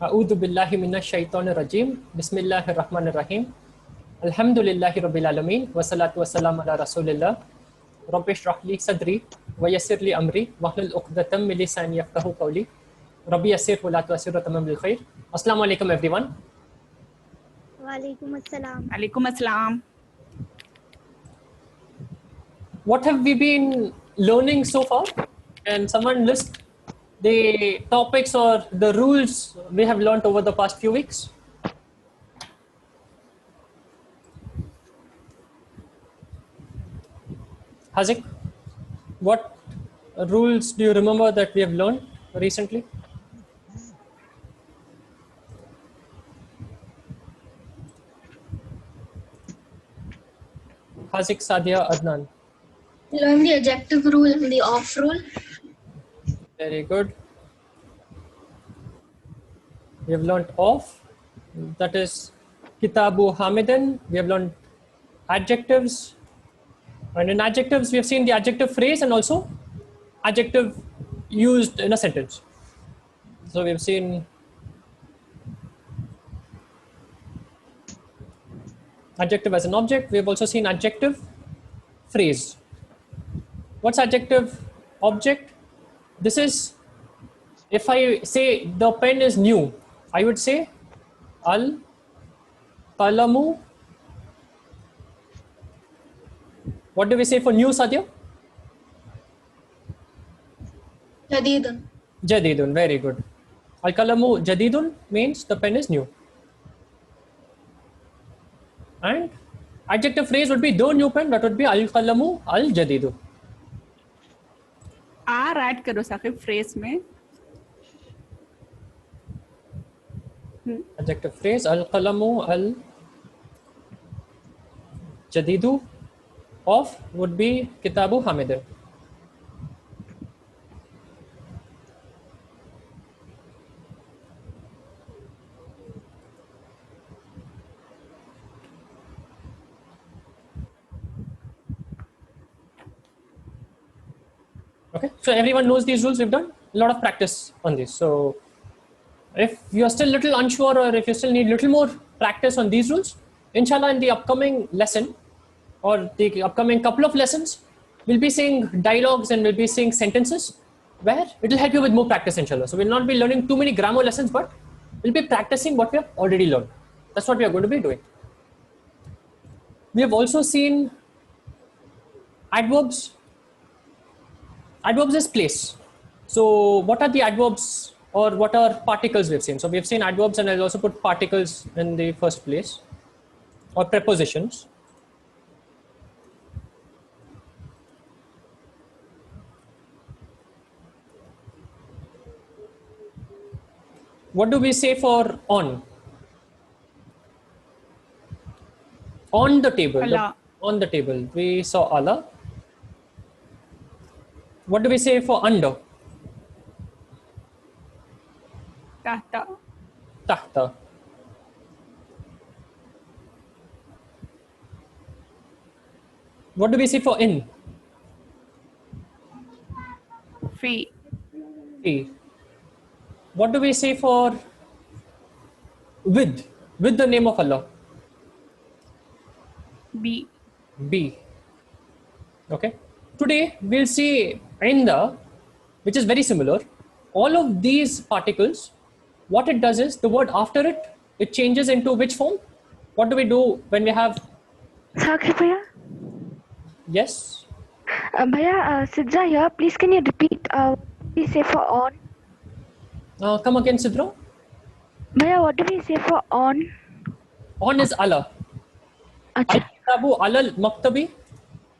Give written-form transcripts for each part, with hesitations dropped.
A'udhu billahi minash shaitanir rajim. Bismillahir rahmanir rahim. Alhamdulillahi rabbil alamin. Wassalatu wassalamu ala rasulillah. Rabbi shrah li sadri wa yassir li amri wahlul 'uqdatam min lisani yafqahu qawli. Rabbi yassir wa la tu'assir wa tamam bil khair. Assalamu alaikum everyone. Walaikum assalam. Alaikum assalam. What have we been learning so far? Can someone list the topics or the rules we have learned over the past few weeks? Hazik, what rules do you remember that we have learned recently? Hazik, Sadia, Adnan. Learn the adjective rule and the off rule. Very good. We have learned off, that is Kitabu Hamidan. We have learned adjectives. And in adjectives, we have seen the adjective phrase and also adjective used in a sentence. So we have seen adjective as an object. We have also seen adjective phrase. What's adjective object? This is, if I say the pen is new, I would say al qalamu. What do we say for new, Sadia? Jadidun. Jadidun, very good. Al qalamu jadidun means the pen is new. And adjective phrase would be the new pen, that would be al qalamu al jadidu. R add करो Saqib phrase में. Adjective phrase al qalamu al jadidu of would be Kitabu Hamidan. Okay, so everyone knows these rules. We've done a lot of practice on this. So if you're still a little unsure or if you still need a little more practice on these rules, inshallah in the upcoming lesson or the upcoming couple of lessons, we'll be seeing dialogues and we'll be seeing sentences where it will help you with more practice, inshallah. So we'll not be learning too many grammar lessons, but we'll be practicing what we have already learned. That's what we are going to be doing. We have also seen adverbs. Adverbs is place. So what are the adverbs or what are particles we've seen? So we've seen adverbs and I'll also put particles in the first place or prepositions. What do we say for on? On the table. Allah. On the table. We saw Allah. What do we say for under? tahta. Tahta. What do we say for in? Fi. Fi. What do we say for with? With the name of Allah? Bi. B. Okay. Today we'll see inda, which is very similar. All of these particles, what it does is the word after it, it changes into which form? What do we do when we have? Sakib Bhaiya? Yes. Bhaiya, Sidra here. Please can you repeat what we say for on? Come again, Sidra. Bhaiya, what do we say for on? On is Allah. Acha. Al-Kitabu Alal Maktabi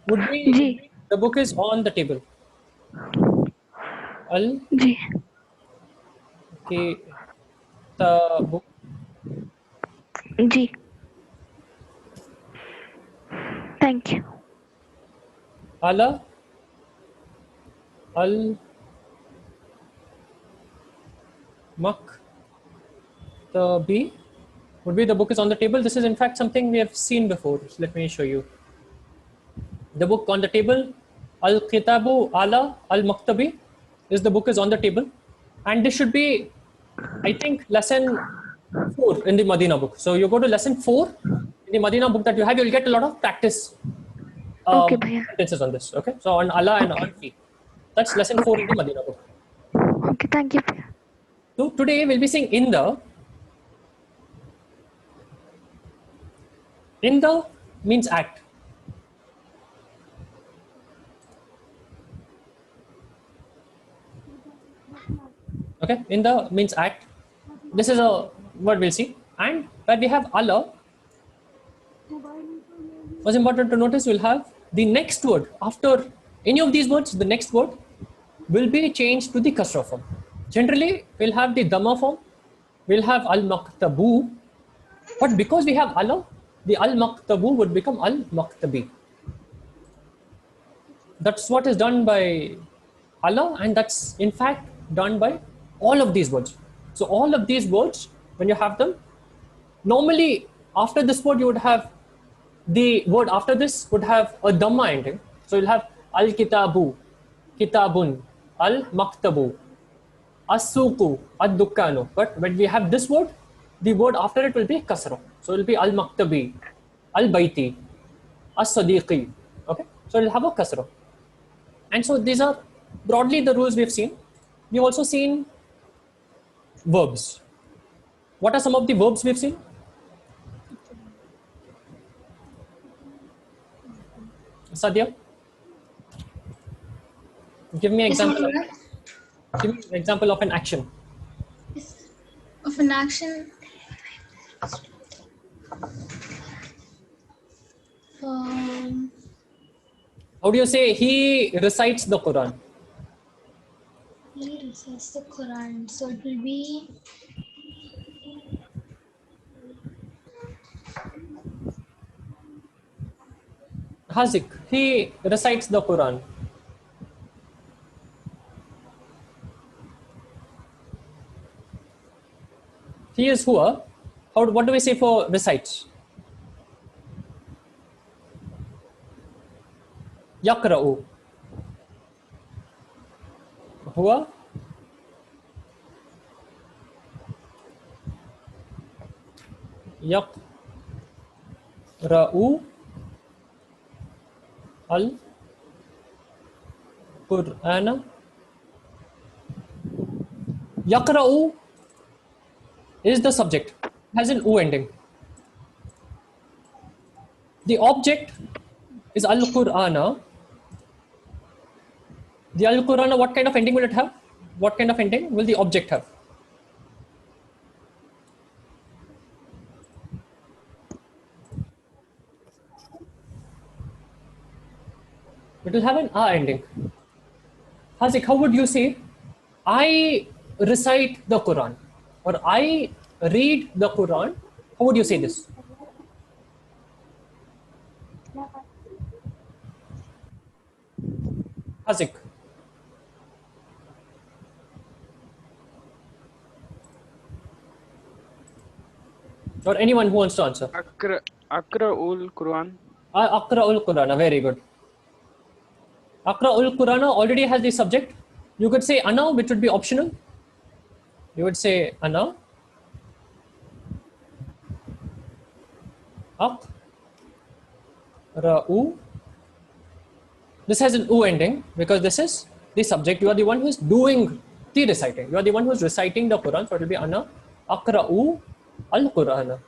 would be Ji. the book is on the table. Al Ji. Kitabu. Ji. Thank you. Ala al Maktabi would be the book is on the table. This is in fact something we have seen before. So let me show you. The book on the table, Al Kitabu Ala Al Maktabi, is the book is on the table, and this should be I think lesson 4 in the Madina book. So you go to lesson 4 in the Madina book that you have, you'll get a lot of practice Okay, bhaiya. sentences on this. Okay, so on Allah and on Fi. That's lesson 4 in the Madina book. Okay, thank you, bhaiya. So today we'll be seeing in the. In the means act. Okay, in the means act. This is a word we'll see. And where we have Allah, what's important to notice, we'll have the next word. After any of these words, the next word will be changed to the kasra form. Generally, we'll have the dhamma form, we'll have al-maktabu, but because we have Allah, the al-maktabu would become al-maktabi. That's what is done by Allah, and that's in fact done by all of these words. So all of these words, when you have them, normally after this word you would have the word after this would have a dhamma ending. So you'll have al-kitabu, kitabun, al-maktabu, as-suqu, ad-dukkanu. But when we have this word, the word after it will be kasra. So it will be al-maktabi, al-bayti, as-sadiqi. Okay, so it will have a kasra. And so these are broadly the rules we've seen. We've also seen verbs. What are some of the verbs we've seen? Sadia, give me an example. Give me an example of an action. Of an action. How do you say he recites the Quran? He recites the Quran. So it will be Hazik, he recites the Quran. He is huwa. What do we say for recites? Yakra'u. Huwa yaqra'u al-Qur'ana. Yaqra'u is the subject, has an U ending. The object is al-Qur'ana. The al-Qur'ana, what kind of ending will it have? What kind of ending will the object have? It will have an A ending. Hazik, how would you say, I recite the Quran or I read the Quran? How would you say this? Hazik. Or anyone who wants to answer. Akra'ul Quran. Akra'ul Qur'ana, very good. Akra'ul Qur'ana already has the subject. You could say ana, which would be optional. You would say ana. Akra'u. This has an U ending because this is the subject. You are the one who is doing the reciting. You are the one who is reciting the Quran. So it will be ana akra'u al-Qur'ana.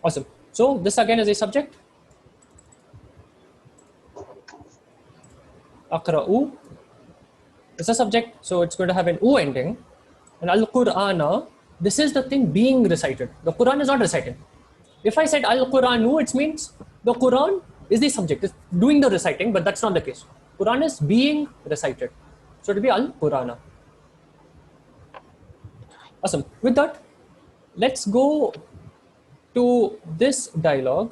Awesome. So this again is a subject. Akra'u is a subject, so it's going to have an U ending. And al-Qur'ana, this is the thing being recited. The Quran is not recited. If I said al-Quranu, it means the Quran is the subject, it's doing the reciting, but that's not the case. Quran is being recited. So it will be al-Qur'ana. Awesome. With that, let's go to this dialogue.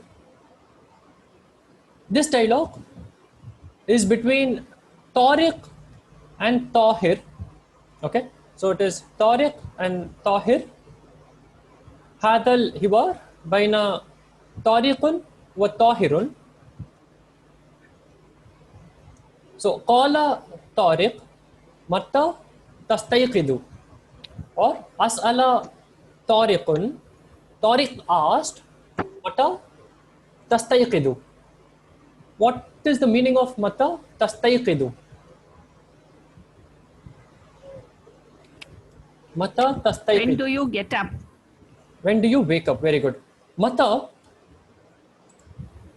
This dialogue is between Tariq and Tahir. Okay, so it is Tariq and Tahir. هذا الحوار بين طارق وطاهر. So qala Tariq matta tastayqidu, or as'ala Tariqun, Tariq asked matta tastayqidu. What is the meaning of matta tastayqidu? Matta When tastayqidu. do you get up? When do you wake up? Very good. Mata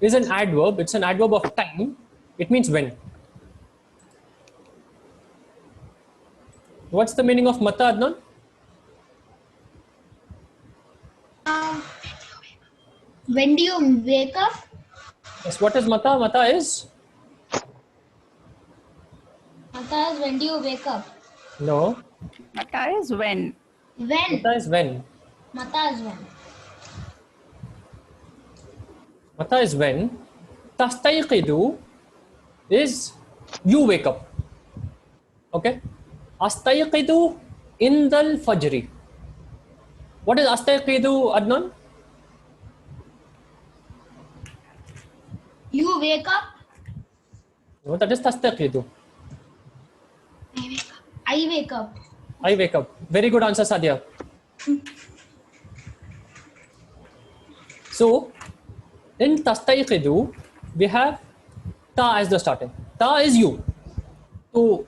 is an adverb. It's an adverb of time. It means when. What's the meaning of mata, Adnan? When do you wake up? Yes. What is mata? Mata is Mata is when do you wake up? no. Mata is when. When? Mata is when. Mata is when. Mata is when. Tastayqidu is you wake up. Okay. Astayqidu indal fajri. What is astayqidu, Adnan? You wake up? No, that is tastayqidu. I wake up. I wake up. Very good answer, Sadia. So, in tastayqidu, we have ta as the starting. Ta is you. To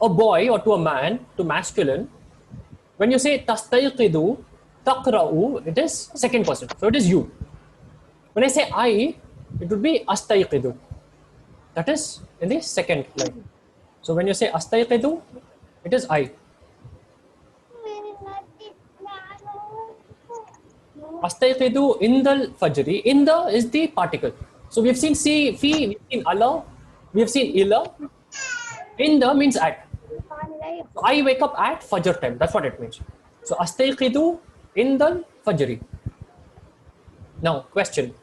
a boy or to a man, to masculine, when you say tastayqidu, taqra'u, it is second person. So, it is you. When I say I, it would be astayqidu. That is in the second line. So, when you say astayqidu, it is I. Astayqidu indal fajri. Inda is the particle. So we have seen fi, we have seen Allah, we have seen ila. Inda means at. So I wake up at fajr time. That's what it means. So astayqidu indal fajri. Now question.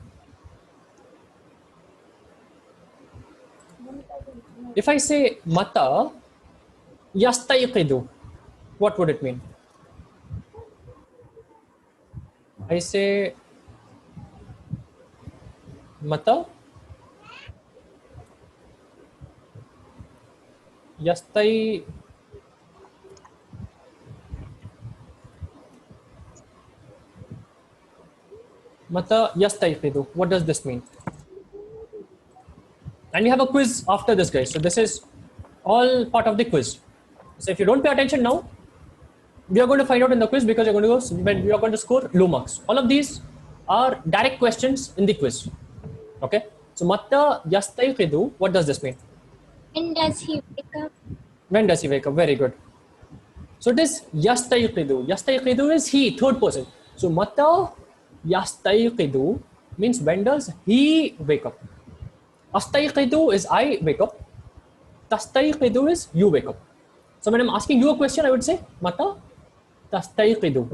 If I say mata yastayqidu, what would it mean? I say mata yastai mata yastayqidu. What does this mean? And we have a quiz after this, guys. So this is all part of the quiz. So if you don't pay attention now, we are going to find out in the quiz because you're going to score low marks. All of these are direct questions in the quiz. Okay. So matta yastayqidu, what does this mean? When does he wake up? When does he wake up? Very good. So it is yastayqidu. Yastayqidu is he, third person. So matta yastayqidu means when does he wake up? Astayqidu is I wake up. Tastayqidu is you wake up. So when I'm asking you a question, I would say mata tastayqidu.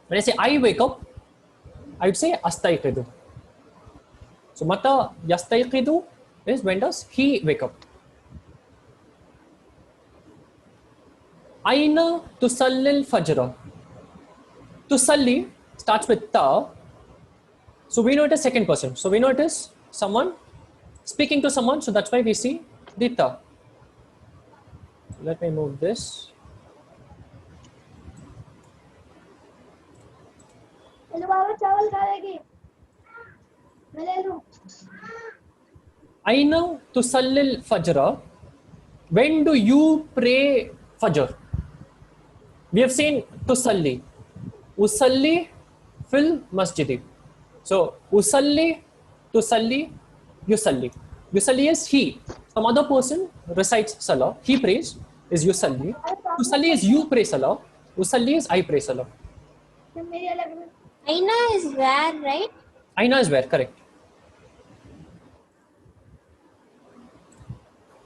When I say I wake up, I would say astayqidu. So mata yastayqidu is when does he wake up? Aina tusallil fajra. Tusalli starts with ta. So we know it is second person. So we know it is someone speaking to someone. So that's why we see the ta. Let me move this. Aina tusallil fajra. When do you pray fajr? We have seen tusalli. Usalli fil masjidi. So usalli, tusalli, yusalli. Yusalli is he. Some other person recites salah. He prays is yusalli. Tusalli is you pray salah. Usalli is I pray salah. Aina is where, right? Aina is where, correct.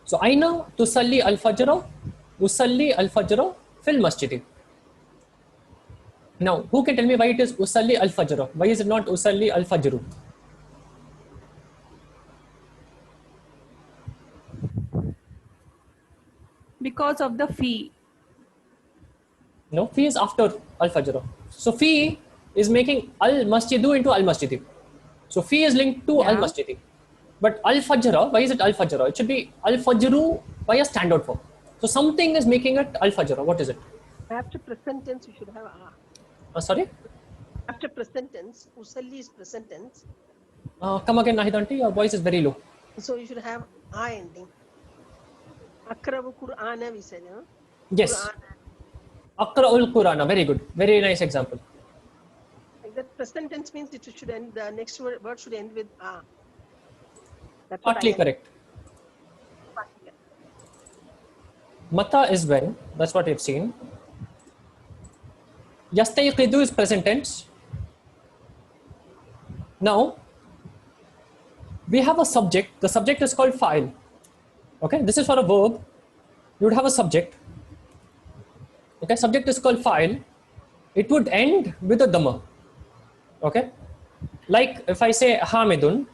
So Aina tusalli al-fajra, usalli al-fajra fil masjidi. Now, who can tell me why it is usalli al-fajra? Why is it not usalli al-fajru? Because of the fee. No, fi is after al-fajr. So fi is making al-masjidu into al-masjidi. So fi is linked to Yeah. al-masjidi. But al-fajra, why is it al-fajra? It should be al-fajru by a standard form. So something is making it al-fajra. What is it? After present tense, you should have Sorry? After present tense, usalli is present tense. Come again, Nahid aunty. Your voice is very low. So you should have ending. Akrabu Qur'ana, we said, Yes. Aqra'ul Qur'ana. Very good. Very nice example. Like that present tense means it should end, the next word should end with a. That's Partly correct. Mata is when. That's what we've seen. Yastayqidu is present tense. Now, we have a subject. The subject is called fa'il. Okay, this is for a verb. You would have a subject. Okay, subject is called fa'il. It would end with a dhamma. Okay, like if I say Hamidun,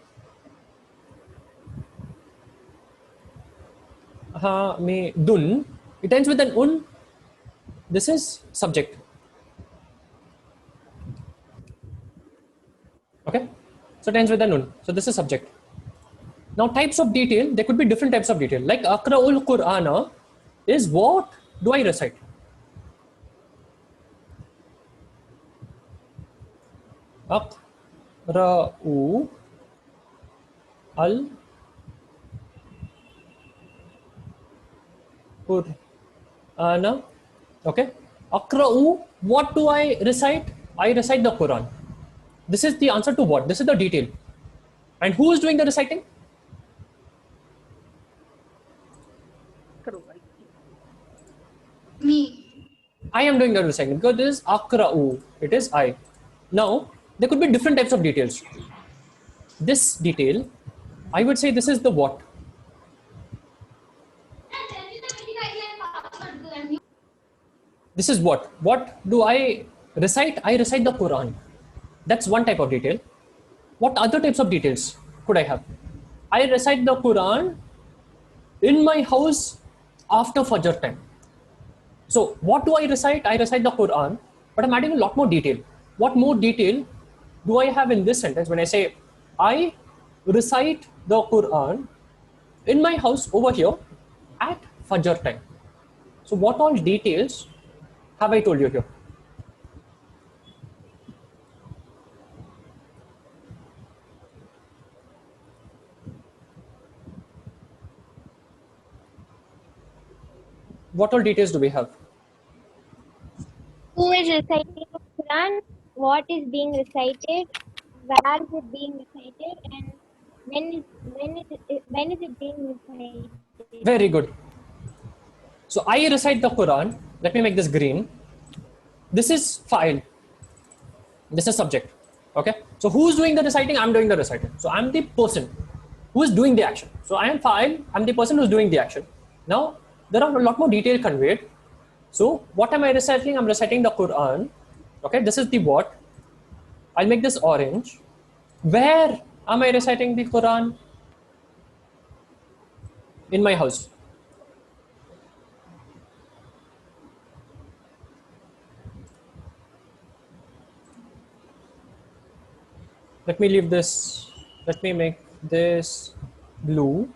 Hamidun, it ends with an un. This is subject. Okay, so it ends with an un. So this is subject. Now types of detail, there could be different types of detail. Like Aqra'ul Qur'ana is what do I recite? Aqra'u al Qur'ana. Okay. Aqra'u, what do I recite? I recite the Quran. This is the answer to what? This is the detail. And who is doing the reciting? Me. I am doing the reciting because this is Aqra'u. It is I. Now, there could be different types of details. This detail, I would say this is the what. This is what. What do I recite? I recite the Quran. That's one type of detail. What other types of details could I have? I recite the Quran in my house after Fajr time. So what do I recite? I recite the Quran, but I'm adding a lot more detail. What more detail do I have in this sentence when I say I recite the Quran in my house over here at Fajr time? So what all details have I told you here? What all details do we have? Who is reciting the Quran? What is being recited? Where is it being recited? And when is it being recited? Very good. So I recite the Quran. Let me make this green. This is fa'il. This is subject. Okay. So who's doing the reciting? I'm doing the reciting. So I'm the person who is doing the action. So I am fa'il. I'm the person who's doing the action. Now there are a lot more detail conveyed. So what am I reciting? I'm reciting the Quran. Okay. This is the what. I'll make this orange. Where am I reciting the Quran? In my house. Let me leave this. Let me make this blue.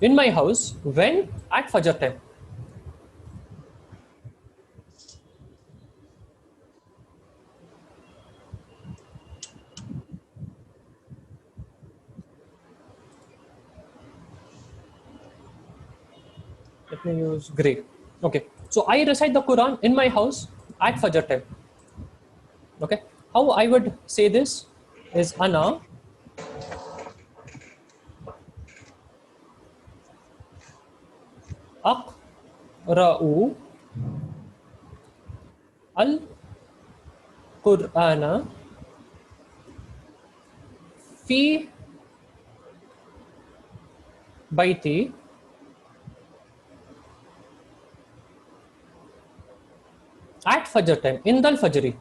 In my house, when? At Fajr time. Let me use gray. Okay. So I recite the Quran in my house at Fajr time. Okay. How I would say this is Ana Aqra'u al-Qur'ana fi baiti at Fajr time, in Dal Fajri.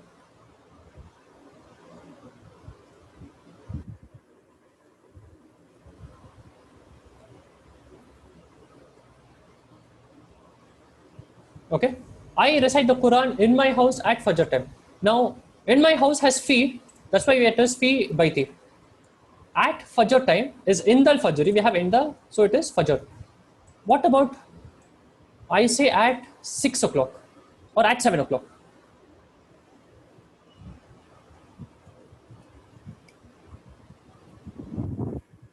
Okay, I recite the Quran in my house at Fajr time. Now, in my house has fi. That's why it is fi baiti. At Fajr time is indal Fajri. We have indal, so it is Fajr. What about I say at 6 o'clock or at 7 o'clock?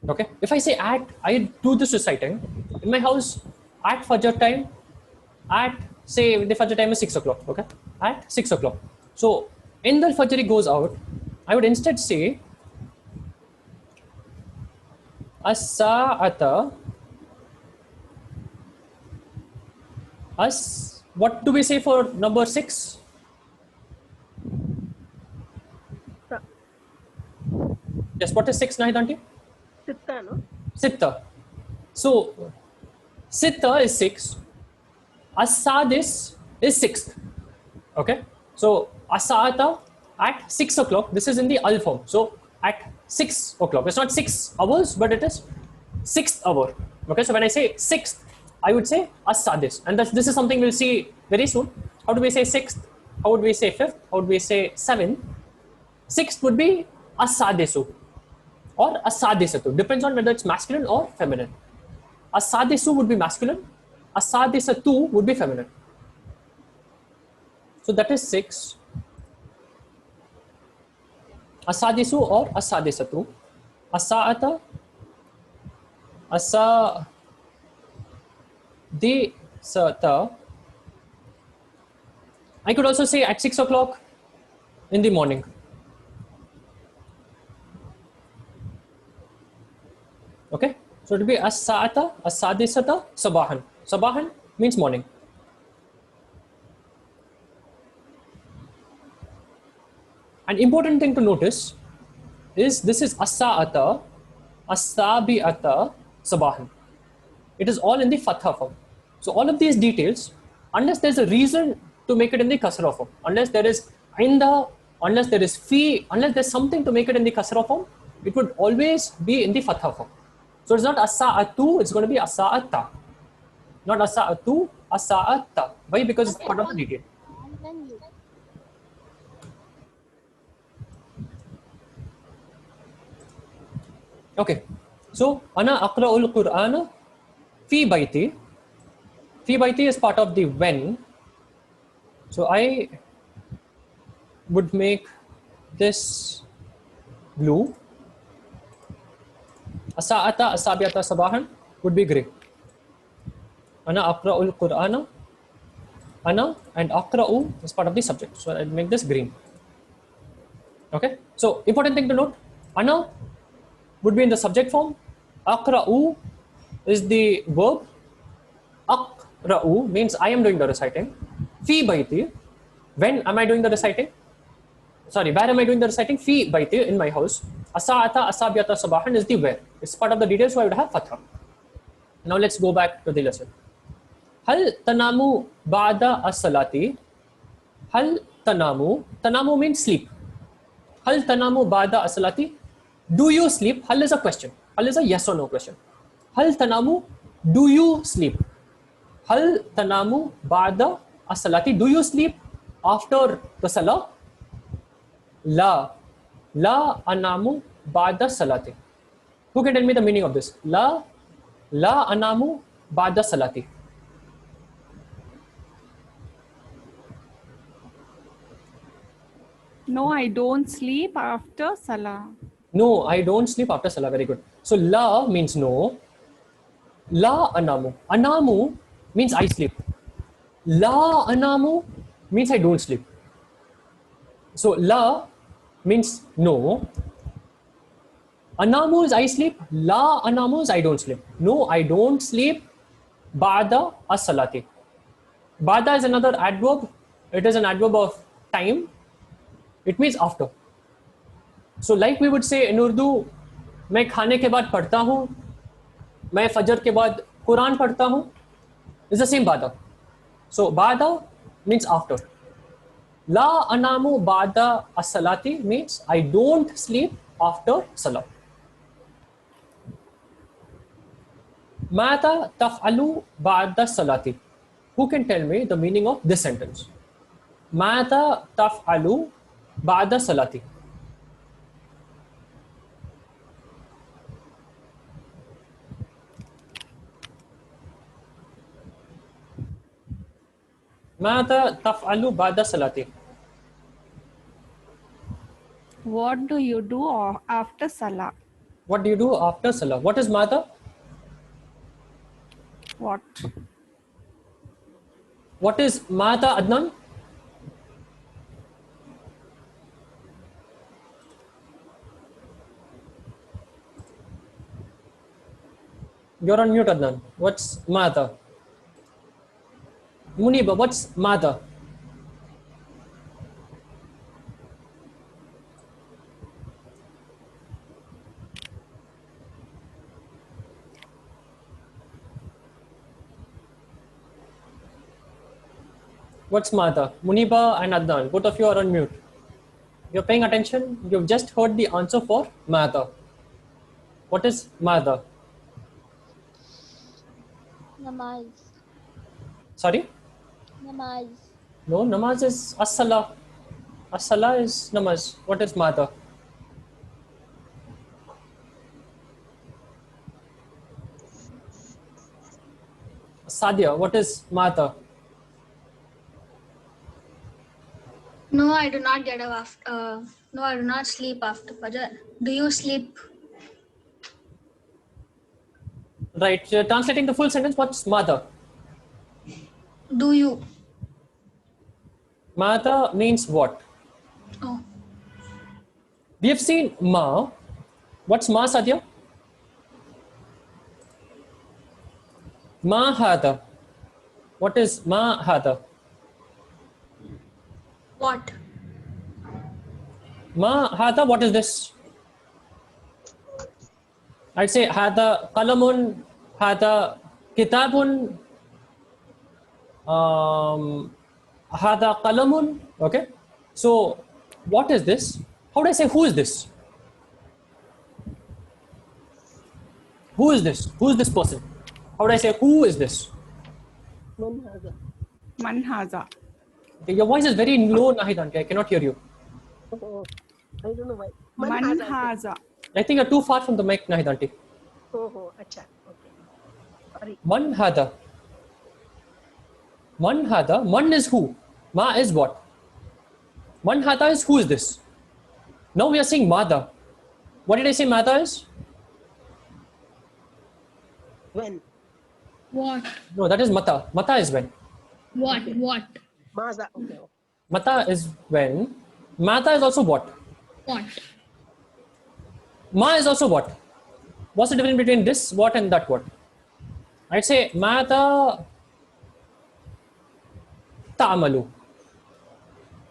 Okay, if I say at, I do this reciting in my house at Fajr time, at say the Fajr time is 6 o'clock, okay, at 6 o'clock. So in the Fajr goes out, I would instead say as-sa'ata, what do we say for number 6? Yes, what is 6, Nahid auntie? Sitta, no? Sitta. So Sitta is 6. As-sadis is 6th. Okay. So as-sa'ata at 6 o'clock. This is in the al form. So at 6 o'clock. It's not 6 hours, but it is 6th hour. Okay. So when I say 6th, I would say as-sadis. And this is something we'll see very soon. How do we say 6th? How would we say 5th? How would we say 7th? 6th would be as-sadisu or as-sadisatu. Depends on whether it's masculine or feminine. As-sadisu would be masculine. As-sadisatu would be feminine. So that is 6. As-sadisu or as-sadisatu. As-sa'ata, as-sadisata. I could also say at 6 o'clock in the morning. Okay, so it will be as-sa'ata, as-sadisata, sabahan. Sabahan means morning. An important thing to notice is this is as-sa'ata, as-sabi'ata, sabahan. It is all in the fatha form. So all of these details, unless there's a reason to make it in the kasra form, unless there is inda, unless there is fi, unless there's something to make it in the kasra form, it would always be in the fatha form. So it's not as-sa'atu, it's going to be as-sa'ata. Not as-sa'atu, as-sa'ata. Why? Because it's part of the detail. Okay. So, ana aqra'ul Qur'ana fi baiti. Fi baiti is part of the when. So, I would make this blue. As-sa'ata, as-sabi'ata, sabahan would be gray. Ana aqra'ul Qur'ana. Ana and aqra'u is part of the subject. So, I'll make this green. Okay. So, important thing to note. Ana would be in the subject form. Aqra'u is the verb. Aqra'u means I am doing the reciting. Fi baiti. When am I doing the reciting? Sorry, where am I doing the reciting? Fi baiti, in my house. As-sa'ata, as-sabi'ata, sabahan is the where. It's part of the details, so I would have fatha. Now let's go back to the lesson. Hal tanamu ba'da as-salati. Hal tanamu. Tanamu means sleep. Hal tanamu ba'da as-salati. Do you sleep? Hal is a question. Hal is a yes or no question. Hal tanamu. Do you sleep? Hal tanamu ba'da as-salati. Do you sleep after the salah? La. La anamu ba'da salati. Who can tell me the meaning of this? La anamu ba'da salati. No, I don't sleep after Salah. No, I don't sleep after salah. Very good. So la means no. La anamu. Anamu means I sleep. La anamu means I don't sleep. So la means no. Anamu is I sleep. La anamu is I don't sleep. No, I don't sleep. Ba'da as-salati. Ba'da is another adverb. It is an adverb of time. It means after. So like we would say in Urdu, मैं खाने के बाद पढ़ता हूँ, मैं फजर के बाद कुरान पढ़ता हूँ. It's the same ba'da. So ba'da means after. La anamu ba'da as-salati means I don't sleep after salah. Mata taf'alu ba'da salati. Who can tell me the meaning of this sentence? Mata taf'alu ba'da salati. ماذا تفعل بعد الصلاة? What do you do after Salah? What do you do after Salah? What is ماذا? What? What is ماذا, Adnan? You're on mute, Adnan. What's ماذا? Muniba, what's ماذا? What's Mata? Muniba and Adnan, both of you are on mute. You're paying attention? You've just heard the answer for Mata. What is Mata? Namaz. Sorry? Namaz. No, namaz is as-salah. As-salah is namaz. What is Mata? Sadia, what is Mata? No, I do not get up after. No, I do not sleep after Fajr. Do you sleep? Right, translating the full sentence, what's Mata? Do you? Mata means what? Oh, We have seen Ma. What's Ma, Sadia? Ma hada. What is Ma hada? what? Ma hada, what is this? I'd say hada qalamun, hada kitabun, hada qalamun. Okay. So, what is this? How do I say who is this? Who is this? Who is this person? How do I say who is this? Man haza. Man haza. Your voice is very low, Nahidan. I cannot hear you. Oh, I don't know why. Man haza. haza. I think you're too far from the mic, Nahidanti. Oh, acha. Okay. Sorry. Man hada. Man hada. Man is who? Ma is what? Man hada is who is this? Now we are saying Mada. What did I say Mada is? When? What? No, that is Mata. Mata is when. What? What? Maza. Okay. Mata is when. Mata is also what? What? Ma is also what? What's the difference between this what and that what? I'd say Mata ta'amalu.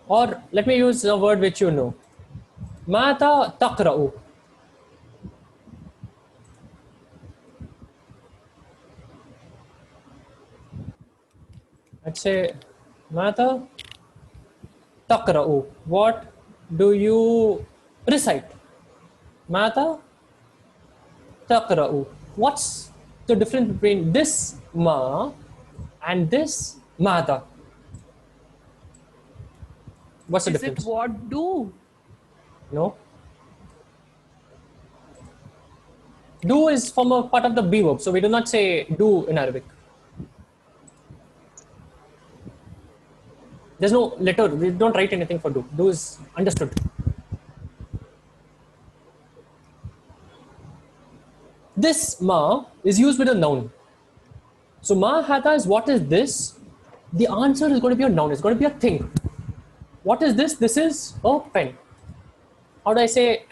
Or let me use a word which you know. Mata taqra'u. I'd say Mata taqra'u. What do you recite? Mata taqra'u. What's the difference between this ma and this mata? What's the Is difference? it what do? No. Do is from a part of the be verb, so we do not say do in Arabic. There's no letter. We don't write anything for do. Do is understood. This ma is used with a noun. So ma hata is what is this? The answer is going to be a noun. It's going to be a thing. What is this? This is a pen. How do I say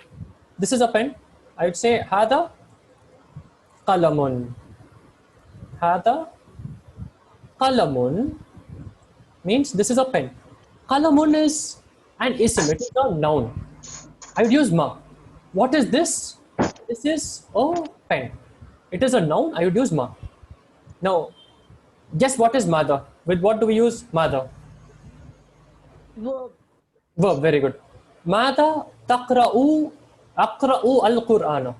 this is a pen? I would say hada qalamun. Hada qalamun means this is a pen. Qalamun is an ism. It is a noun. I would use ma. What is this? This is a pen. It is a noun. I would use ma. Now, guess what is mother? With what do we use mother? Verb. Verb. Very good. Mada taqra'u aqra'u al-Qur'ana.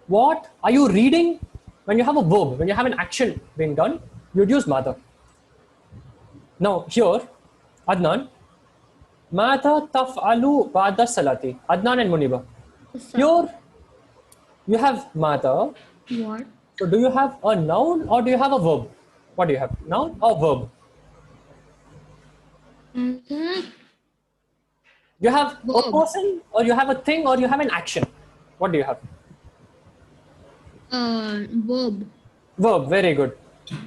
What are you reading? When you have a verb, when you have an action being done, you'd use mother. Now here, Adnan, mada taf'alu ba'da salati. Adnan and Muniba. Here, you have mada. What? So do you have a noun or do you have a verb? What do you have? Noun or verb? You have a Verb. person, or you have a thing, or you have an action. What do you have? Verb. Verb, very good.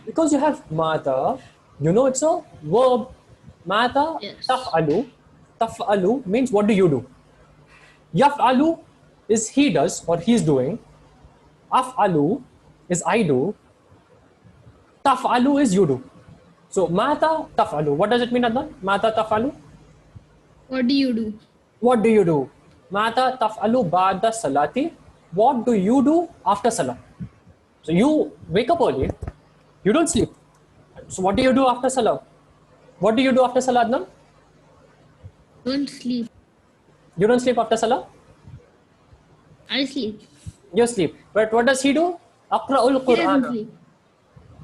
Because you have mata, you know it's a verb. Mata, Yes. taf'alu. Taf'alu means what do you do? Yaf'alu is he does or he's doing. Af'alu is I do. Taf'alu is you do. So mata taf'alu. What does it mean, Adnan? Mata taf'alu? What do you do? What do you do? Mata taf'alu ba'da salati. What do you do after salah? So you wake up early, you don't sleep. So what do you do after salah? What do you do after salah, Adnan? Don't sleep. You don't sleep after salah? I sleep. You sleep. But what does he do? Aqra'ul He doesn't Qur'an. sleep.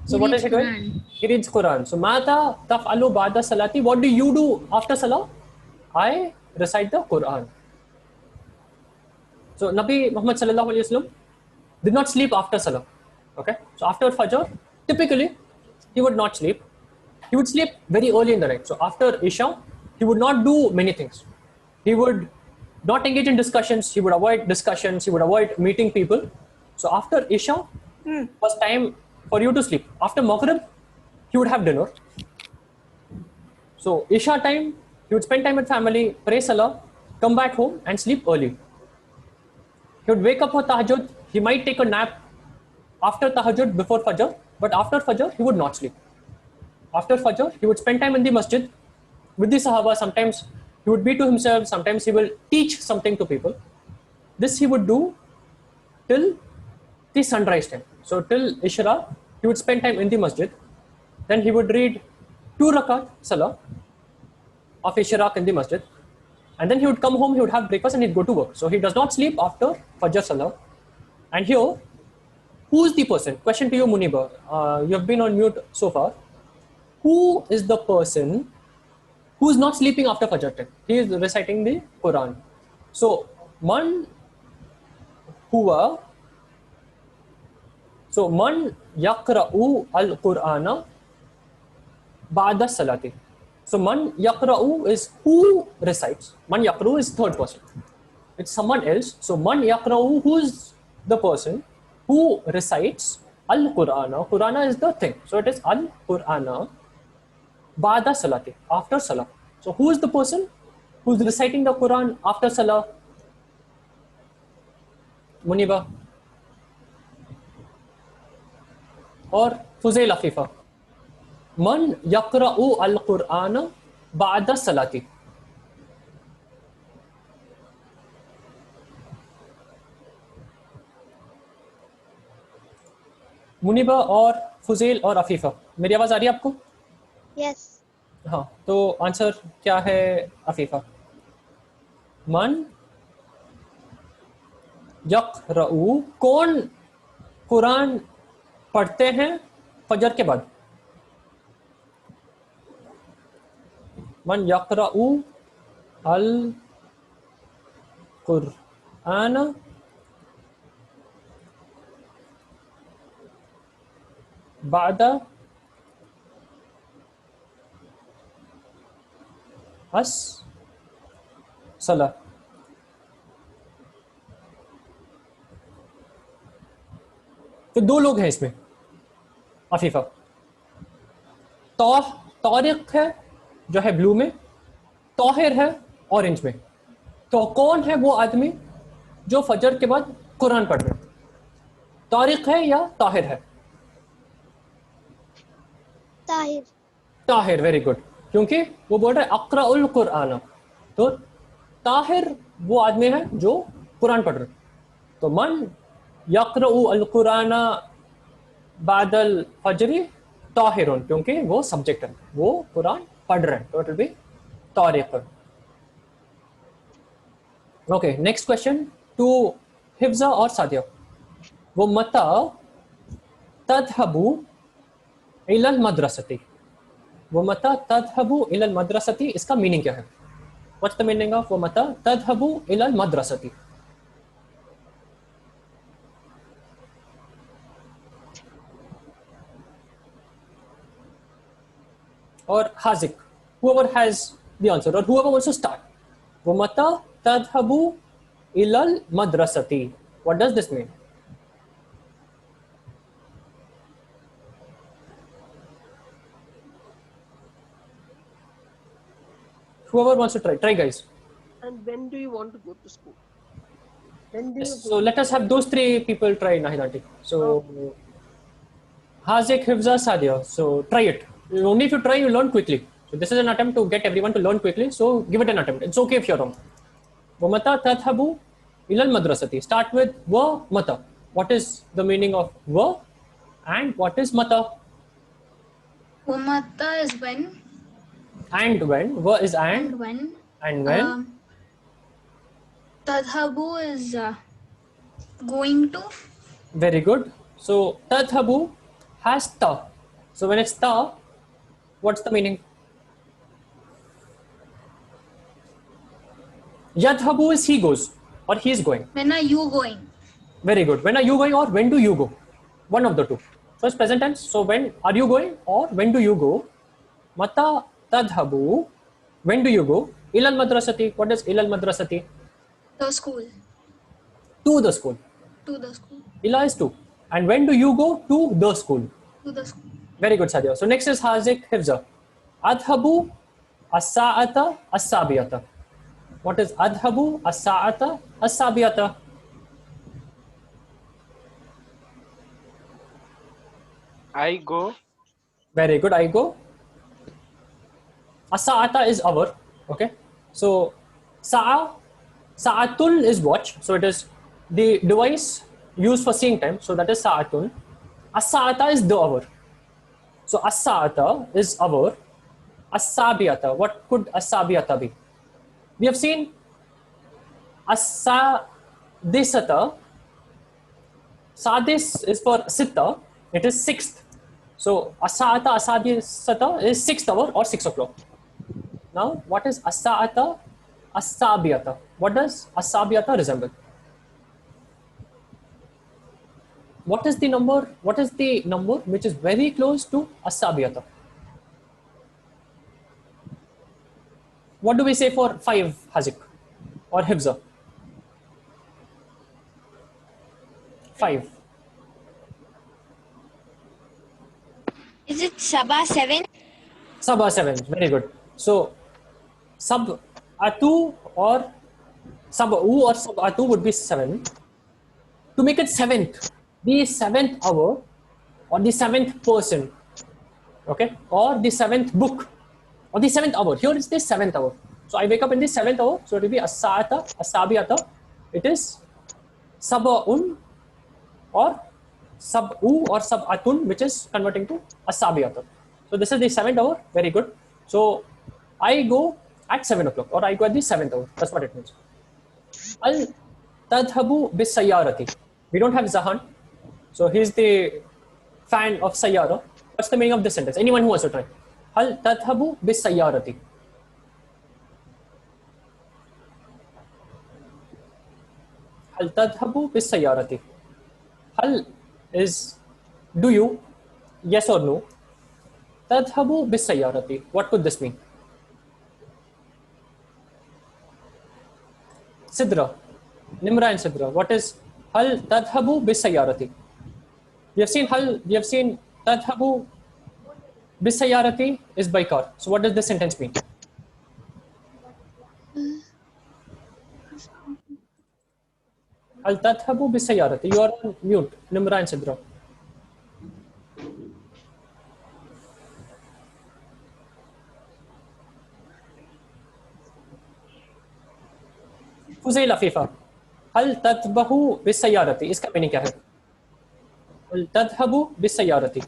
So He what is reads he doing? Quran. He reads Quran. So mata taf'alu ba'da salati. What do you do after salah? I recite the Quran. So Nabi Muhammad sallallahu alaihi wasallam did not sleep after salah. Okay. So after Fajr, typically he would not sleep. He would sleep very early in the night. So after Isha, he would not do many things. He would not engage in discussions. He would avoid discussions. He would avoid meeting people. So after Isha was time for you to sleep. After Maghrib, he would have dinner. So Isha time, he would spend time with family, pray Salah, come back home and sleep early. He would wake up for Tahajjud. He might take a nap after Tahajjud before Fajr, but after Fajr, he would not sleep. After Fajr, he would spend time in the masjid with the Sahaba. Sometimes he would be to himself, sometimes he will teach something to people. This he would do till the sunrise time. So till Ishraq, he would spend time in the masjid. Then he would read 2 rakat salah of Ishraq in the masjid. And then he would come home, he would have breakfast and he'd go to work. So he does not sleep after Fajr salah. And here, who's the person? Question to you, Muniba. You have been on mute so far. Who is the person who is not sleeping after Fajr time? He is reciting the Quran. So, man huwa. So, man yaqra'u al-Qur'ana ba'da salati. So, man yaqra'u is who recites. Man yaqra'u is third person. It's someone else. So, man yaqra'u, who is the person who recites al-Qur'ana. Qur'ana is the thing. So, it is al-Qur'ana Ba'da salati, after salah. So who is the person who's reciting the Quran after salah? Muniba or Fuzail Afifa. Man yaqra'u al-Qur'ana ba'da salati. Muniba और फुजेल और अफीफा, मेरी आवाज आ रही है आपको? Yes. हाँ, तो answer क्या है अफीफा? मन यक़रऊ, कौन कुरान पढ़ते हैं फजर के बाद? मन यक़रऊ अल कुरआन बादा अस सला। तो दो लोग हैं इसमें अफीफा। तौरिक है जो है ब्लू में, तौहिर है ऑरेंज में। तो कौन है वो आदमी जो फजर के बाद कुरान पढ़ रहे हैं? तौरिक है या ताहिर है? Tahir. ताहिर, वेरी गुड, क्योंकि वो बोल रहे अक़रउल कुरआन। तो ताहिर वो आदमी है जो कुरान पढ़ रहे। तो मन यक़रउ अल कुरान बादल फजरी ताहिरुन, क्योंकि वो सब्जेक्ट है, वो कुरान पढ़ रहे हैं, तो it will be Tariq. Okay, next question to Hifza और सादिया। वो मता तदहबू इलल मदरसती, वो मता तदहबू इलल मदरसती, इसका मीनिंग क्या है? व्हाट्स द मीनिंग ऑफ वो मता तदहबू इलल मदरसती? और Hazik, whoever has the answer or whoever wants to start. وَمَتَى تَذْهَبُ إِلَى الْمَدْرَسَةِ. What does this mean? Whoever wants to try guys. And when do you want to go to school? When do you So let us have those three people try, Nahid aunty. So Hazik, Hifza, Sadia. So try it. Only if you try, you learn quickly. So this is an attempt to get everyone to learn quickly. So give it an attempt. It's okay if you're wrong. وَمَتَى تَذْهَبُ إِلَى الْمَدْرَسَةِ. Start with wa mata. What is the meaning of wa and what is mata? Umata is when. And when. Wa is and When. when. Tadhabu is going to. Very good. So tadhabu has ta. So when it's ta, what's the meaning? Yadhabu is he goes or he is going. When are you going? Very good. When are you going or when do you go? One of the two. So it's present tense. So when are you going or when do you go? Mata tadhabu. When do you go? Ilal madrasati. What is ilal madrasati? The school. To the school. To the school. Ila is to. And when do you go? To the school. To the school. Very good, Sadia. So next is Hazik Hifza. Adhabu as-sa'ata as-sabiyata. What is adhabu as-sa'ata as-sabiyata? I go. Very good. I go. As-sa'ata is hour. Okay. So sa'atun is watch. So it is the device used for seeing time. So that is sa'atun. As-sa'ata is the hour. So as-sa'ata is hour. As-sabiyata. What could as-sabiyata be? We have seen as-sadisata. Sadis is for sitta. It is sixth. So as-sa'ata, as-sadisata is 6th hour or 6 o'clock. Now, what is as-sa'ata, as-sabiyata? What does as-sabiyata resemble? What is the number? What is the number which is very close to as-sabiyata? What do we say for 5, Hazik or Hifza? 5. Is it Sabah 7? Sabah 7. Very good. So sab-atu or sab-u or sab-atu would be 7. To make it 7th, the 7th hour or the 7th person, okay, or the 7th book or the 7th hour. Here is the 7th hour. So I wake up in the 7th hour. So it will be as-sa'ata, as-sabiyata. It is sab'un or sab-u or sab-atun, which is converting to as-sabiyata. So this is the 7th hour. Very good. So I go at 7 o'clock or I go at the 7th hour. That's what it means. Al tadhabu bis sayyarati. We don't have Zahan. So he's the fan of sayyara. What's the meaning of this sentence? Anyone who wants to try. Hal tadhabu bis sayyarati. Hal tadhabu bis sayyarati. Hal is do you? Yes or no? Tadhabu bis sayyarati. What could this mean? Sidra. Nimra and Sidra. What is hal tadhabu bis sayyarati? We have seen tadhabu bis sayyarati is by car. So what does this sentence mean? Hal tadhabu bis sayyarati. You are on mute, Nimra and Sidra. फुज़ैल अफ़ीफ़ा हल तदबहु बिस्सयारती इसका meaning क्या है? हल तदहबु बिस्सयारती.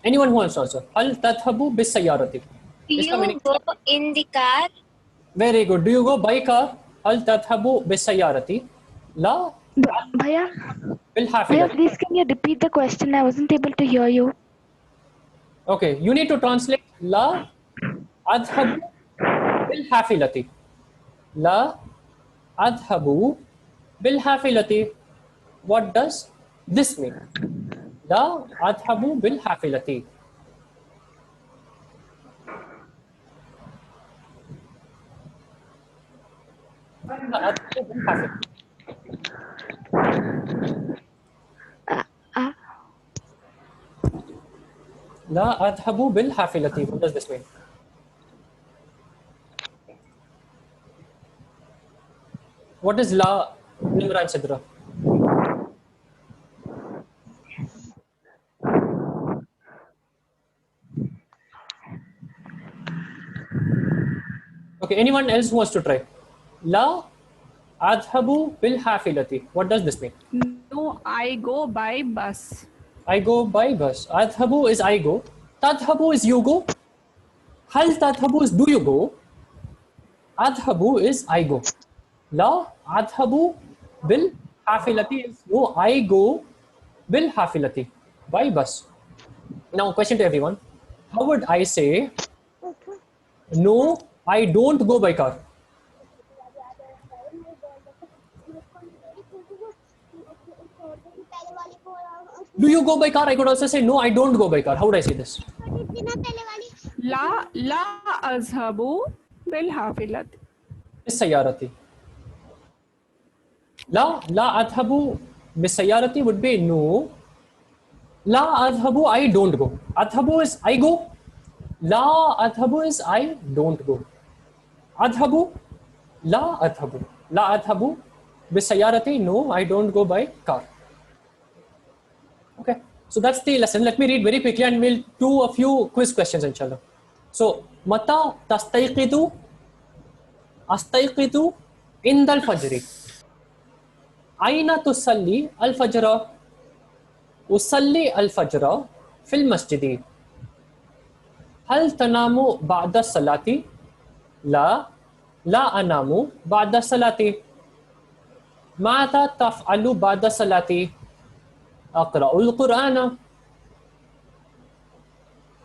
Anyone who wants to answer? हल तदहबु बिस्सयारती. Do you go in the car? Very good. Do you go by car? हल तदहबु बिस्सयारती. ला Bhaiya, बिलहाफ़िला. please can you repeat the question? I wasn't able to hear you. Okay, you need to translate la adhabu bil hafilati. La adhabu بالحافلة. What does this mean? لا أذهب بالحافلة. لا أذهب بالحافلة. لا أذهب بالحافلة. What does this mean? What is la, Nimra and Sidra? Okay, anyone else who wants to try? La adhabu bil hafilati. What does this mean? No, I go by bus. I go by bus. Adhabu is I go. Tadhabu is you go. Hal tadhabu is do you go. Adhabu is I go. La adhabu bil hafilati is no, I go bil hafilati by bus. Now, question to everyone: how would I say no? I don't go by car. Do you go by car? I could also say no, I don't go by car. How would I say this? La azhabu bil hafilat. Bisayarati. La adhabu bisayarati would be no. La adhabu I don't go. Adhabu is I go. La adhabu is I don't go. Adhabu, la adhabu. La adhabu bisayarati, no, I don't go by car. Okay, so that's the lesson. Let me read very quickly and we'll do a few quiz questions, inshallah. So, mata tastayqidu astayqidu indal fajri. Aina tusalli al fajra. Usalli al fajra fil masjidi. Hal tanamu ba'da salati? La anamu ba'da salati. Mata taf'alu ba'da salati? Aqra'ul Qur'ana.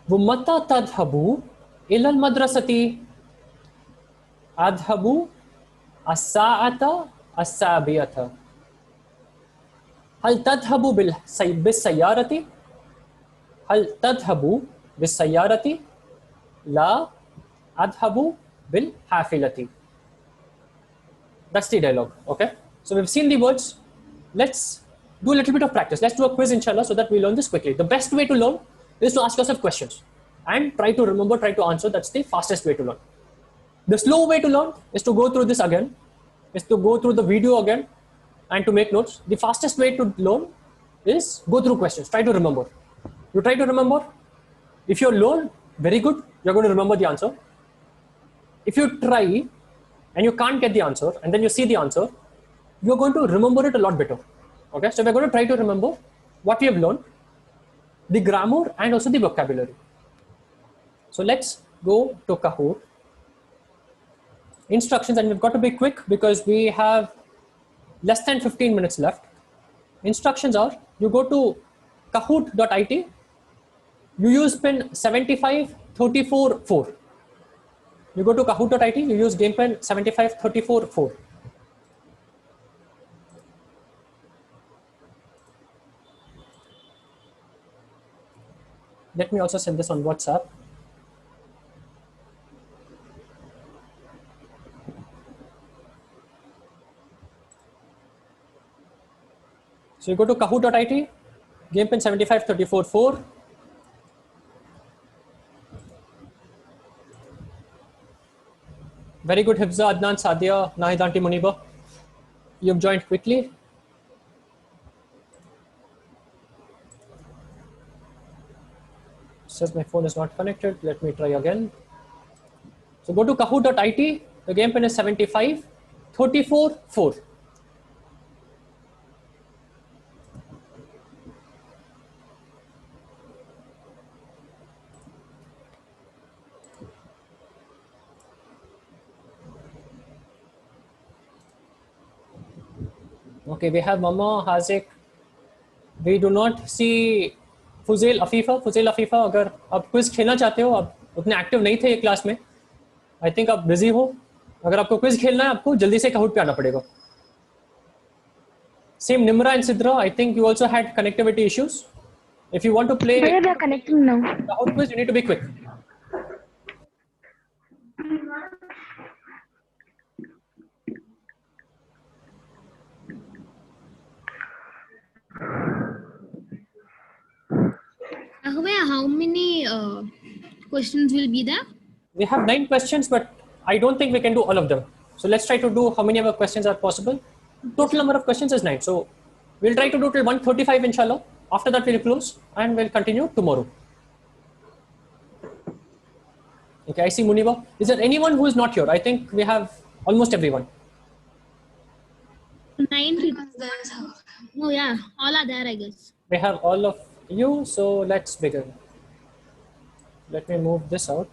Mata tadhabu ila al-madrasati? Adhabu as-sa'ata as-sabiyata. Hal tadhabu bis-sayyarati? Hal tadhabu bis-sayyarati? La adhabu bil hafilati. That's the dialogue. Okay, so we've seen the words. Let's do a little bit of practice. Let's do a quiz, inshallah, so that we learn this quickly. The best way to learn is to ask yourself questions and try to remember, try to answer. That's the fastest way to learn. The slow way to learn is to go through this again, is to go through the video again and to make notes. The fastest way to learn is go through questions, try to remember. You try to remember. If you learn, very good, you're going to remember the answer. If you try and you can't get the answer and then you see the answer, you're going to remember it a lot better. Okay, so we're going to try to remember what we have learned, the grammar and also the vocabulary. So let's go to Kahoot. Instructions, and we've got to be quick because we have less than 15 minutes left. Instructions are, you go to kahoot.it, you use pin 75344. You go to kahoot.it, you use game pin 75344. Let me also send this on WhatsApp. So you go to kahoot.it, game pin 75344. Very good, Hifza, Adnan, Sadia, Nahid, Auntie Muniba. You've joined quickly. Says my phone is not connected. Let me try again. So go to kahoot.it. The game pin is 75344. Okay, we have Mama, Hazik. We do not see फुजेल Afifa, अगर आप quiz खेलना चाहते हो, आप उतने active नहीं थे ये क्लास में, आई थिंक आप बिजी हो. अगर आपको क्विज खेलना है, आपको जल्दी से काहूट पे आना पड़ेगा. Same Nimra and Sidra, I think you also had connectivity issues. If you want to play Bhaiya, they are connecting now. the out quiz, you need to be quick. How many questions will be there? We have 9 questions, but I don't think we can do all of them. So let's try to do how many of our questions are possible. Total number of questions is 9. So we'll try to do till 135 inshallah. After that we'll close and we'll continue tomorrow. Okay, I see Muniba. Is there anyone who is not here? I think we have almost everyone. 9 people. Oh yeah, all are there, I guess. We have all of you, so let's begin. Let me move this out.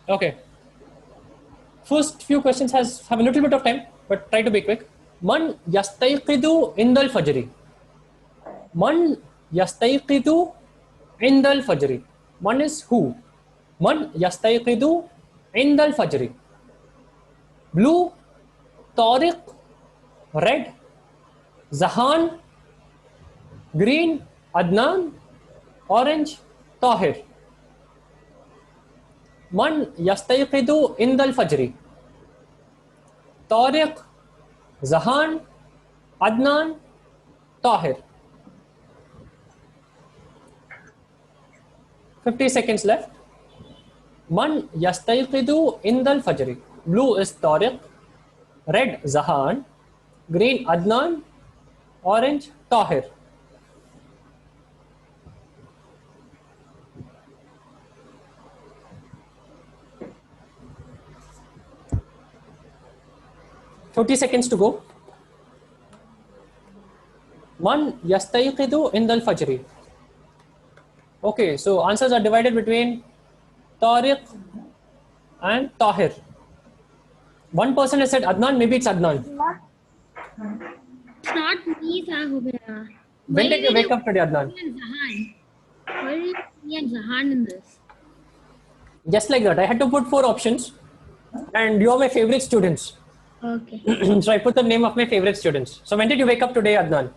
Okay. First few questions have a little bit of time, but try to be quick. Man yastayqidu indal fajri. Man yastayqidu indal fajri. Man is who? Man yastayqidu indal fajri. Blue, Tariq, red, Zahan, green, Adnan, orange, Tahir. Man yastayqidu indal fajri. Tariq, Zahan, Adnan, Tahir. 50 seconds left. Man yastayqidu indal fajri. Blue is Tariq, red Zahan, green Adnan, orange Tahir. $30 seconds to go. Man yastayqidu indal fajri. Okay, so answers are divided between Tariq and Tahir. One person has said Adnan, maybe it's Adnan. It's not me, Sahubera. When did you wake up today, Adnan? Why did me and Zahan in this? Just like that. I had to put 4 options. And you are my favorite students. Okay. So I put the name of my favorite students. So when did you wake up today, Adnan?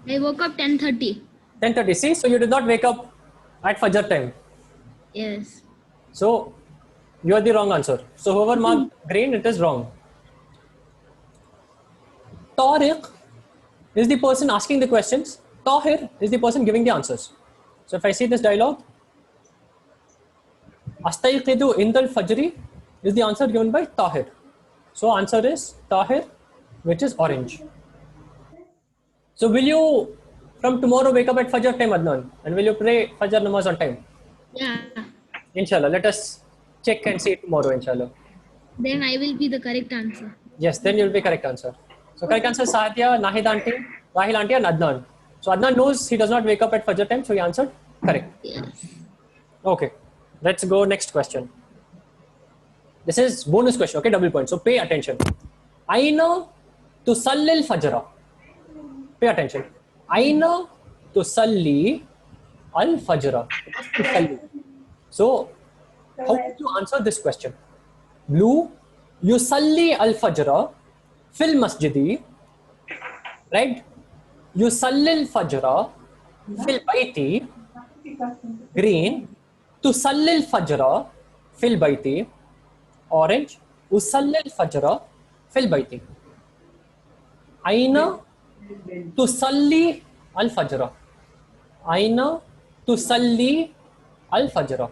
I woke up 10:30. 10:30. See, so you did not wake up at Fajr time. Yes. So you are the wrong answer. So whoever marked green, it is wrong. Tariq is the person asking the questions. Tahir is the person giving the answers. So if I see this dialogue, Astayqidu indal fajri is the answer given by Tahir. So answer is Tahir, which is orange. So will you from tomorrow wake up at Fajr time, Adnan? And will you pray Fajr namaz on time? Yeah. Inshallah. Let us check and see tomorrow, inshallah. Then I will be the correct answer. Yes, then you'll be correct answer. So correct answer Sadia, Nahid auntie, Rahil auntie and Adnan. So Adnan knows he does not wake up at Fajr time, so he answered correct. Yes. Okay, let's go next question. This is bonus question, okay, double point. So pay attention. Aina tusallil fajra. Pay attention. Aina tusalli al fajra. So how would you answer this question? Blue, yusalli al fajra fil masjidi. Red, yusalli al fajra fil baiti. Green, tusalli al fajra fil baiti. Orange, usalli al fajra fil baiti. Aina tusalli al fajra. Aina tusalli al fajra.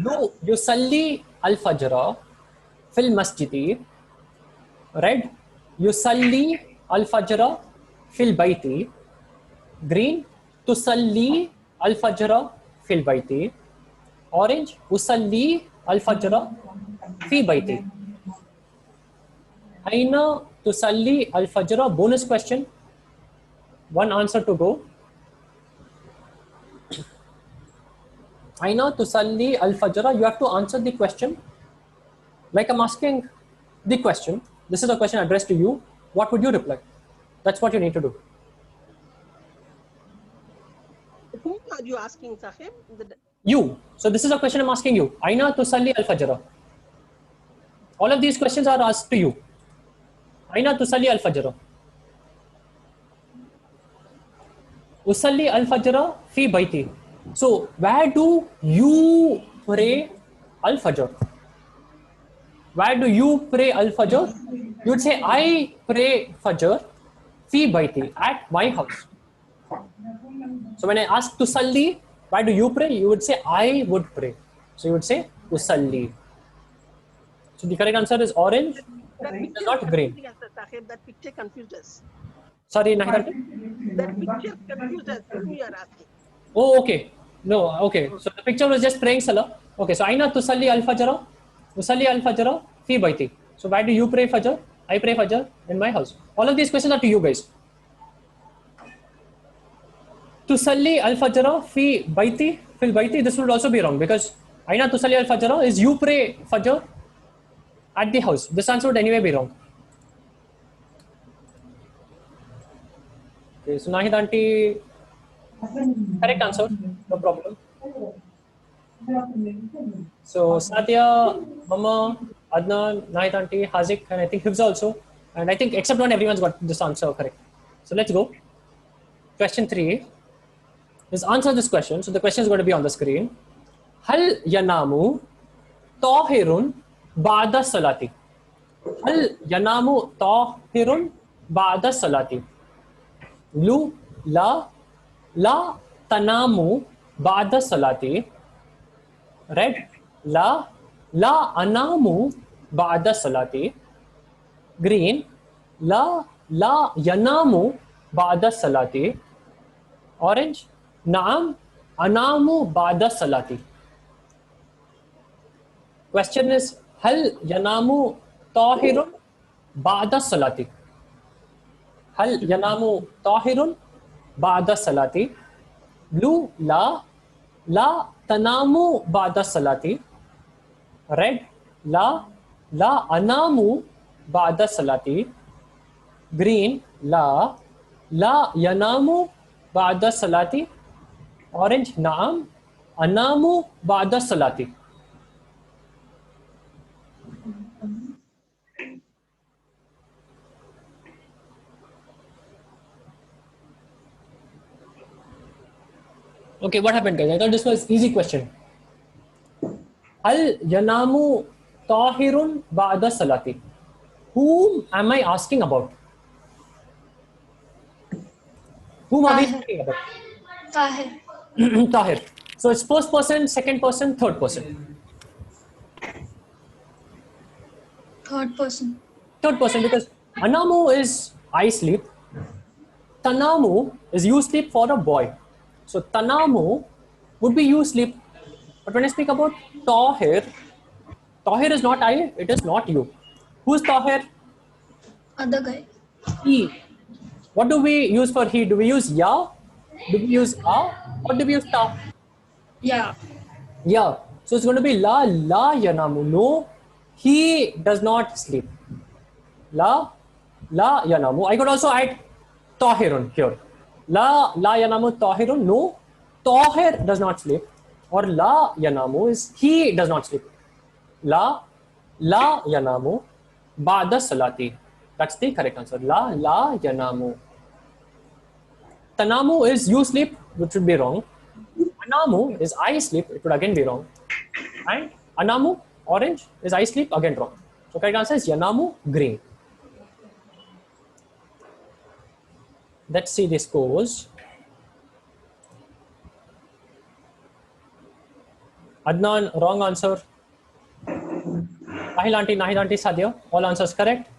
Blue, yusalli al fajra fil masjidi. Red, yusalli al fajra fil baiti. Green, tusalli al fajra fil baiti. Orange, usalli al fajra fi baiti. Aina tusalli al fajra. Bonus question. One answer to go. Aina tusalli al fajra. You have to answer the question like I'm asking the question. This is a question addressed to you. What would you reply? That's what you need to do. Whom are you asking, Sahib? You. So this is a question I'm asking you. Aina tusalli al-fajr. All of these questions are asked to you. Aina tusalli al-fajr. Usalli al-fajr fi baiti. So where do you pray al-fajr? Where do you pray al-fajr? You would say, I pray fajr fi baiti, at my house. So when I ask tusalli, why do you pray? You would say, I would pray. So you would say, usalli. So the correct answer is orange. That It is picture not green. confusing us, Sahib. That picture confused us. Sorry, Nahida. That picture confused us. Who you are asking? Oh, okay. No, okay. So the picture was just praying salah. Okay, so Aina tusalli al-fajr. Usalli al-fajr fi baiti. So why do you pray fajr? I pray fajr in my house. All of these questions are to you guys. Tusalli al-fajr fi baiti. Fil baiti, this would also be wrong because Aina tusalli al-fajr is you pray fajr at the house. This answer would anyway be wrong. Okay, so Nahid auntie, correct answer, no problem. So Satya, Mama, Adnan, Nahid auntie, Hazik, and I think Hifza also. And I think except one, everyone's got this answer correct. So let's go. Question 3 is answer this question. So the question is going to be on the screen. Hal yanamu tahirun ba'da salati. Hal yanamu tahirun ba'da salati. Lu la tanamu ba'da salati. Red la anamu ba'da salati. Green la yanamu ba'da salati. Orange naam anamu ba'da salati. Question is hal yanamu tahirun ba'da salati. Hal yanamu tahirun ba'da salati. Blue la tanamu ba'da salati. Red la anamu ba'da salati. Green la yanamu ba'da salati. Orange naam anamu ba'da salati. Okay, what happened, guys? I thought this was easy question. Al yanamu tahirun ba'da salati. Whom am I asking about? Whom are we talking about? Tahir. Tahir. So it's first person, second person, third person. Third person. Third person, because anamu is I sleep. Tanamu is you sleep for a boy. So tanamu would be you sleep. But when I speak about Tahir, Tahir is not I, it is not you. Who's Tahir? Other guy. He. What do we use for he? Do we use ya? Do we use a? Or do we use ta? Yeah. Yeah. So it's going to be la yanamu. No, he does not sleep. La yanamu. I could also add tahirun here. La yanamu tahirun. No, tahir does not sleep. Or la yanamu is he does not sleep. La yanamu ba'da salati. That's the correct answer. La yanamu. Tanamu is you sleep, which would be wrong. Anamu is I sleep, it would again be wrong. And anamu, orange, is I sleep, again wrong. So correct answer is yanamu, green. Let's see the scores. Adnan, wrong answer. Nahid auntie, Sadia, all answers correct.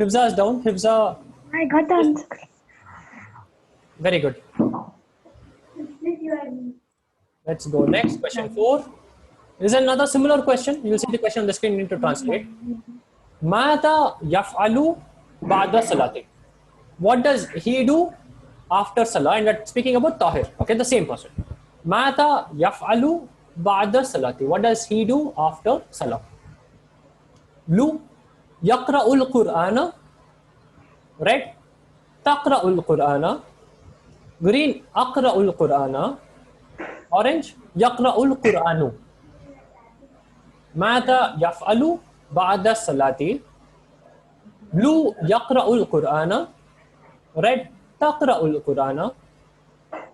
Hifza is down. Hifza, I got the answer. very good. Let's go. Next, question 4. This is another similar question. You will see the question on the screen. You need to translate. Mada yaf'alu ba'da salati. What does he do after salah? And we're speaking about Tahir. Okay, the same person. Mada yaf'alu ba'da salati. What does he do after salah? Blue, yaqra'ul Qur'ana. Red, taqra'ul Qur'ana. Green, aqra'ul Qur'ana. Orange, yaqra'ul Qur'anu. Mada yaf'alu ba'da salati. Blue, yaqra'ul Qur'ana. Red, taqra'ul Qur'ana.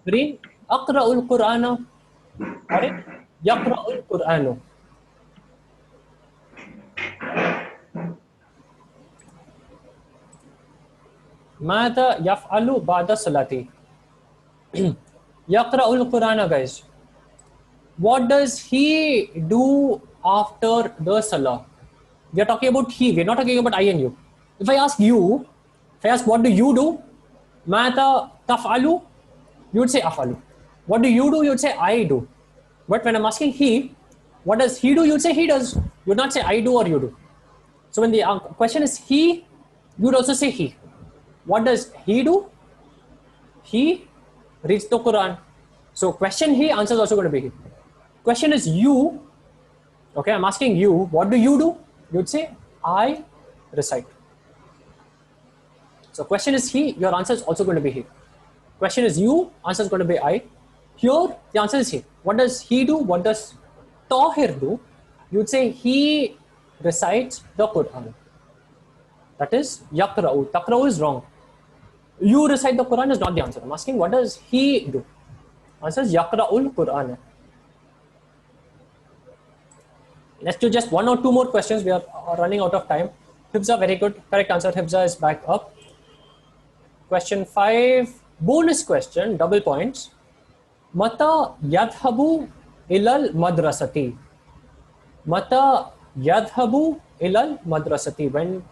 Green, aqra'ul Qur'ana. Orange, yaqra'ul Qur'anu. Mada yaf'alu ba'da salati. Yaqra'ul Qur'ana, guys. What does he do after the salah? We are talking about he. We are not talking about I and you. If I ask you, if I ask what do you do? Mata taf'alu, you would say afalu. What do you do? You would say I do. But when I'm asking he, what does he do? You would say he does. You would not say I do or you do. So when the question is he, you would also say he. What does he do? He reads the Quran. So question he, answer is also going to be he. Question is you. Okay, I'm asking you, what do you do? You would say I recite. So question is he, your answer is also going to be he. Question is you, answer is going to be I. Here, the answer is he. What does he do? What does Tahir do? You would say he recites the Quran. That is yaqra'u. Taqra'u is wrong. You recite the Quran is not the answer. I'm asking what does he do? Answer is yaqra'ul Quran. Let's do just one or two more questions. We are running out of time. Hifza, very good. Correct answer. Hifza is back up. Question 5. Bonus question. Double points. Mata yadhabu ilal madrasati. Mata yadhabu ilal madrasati. When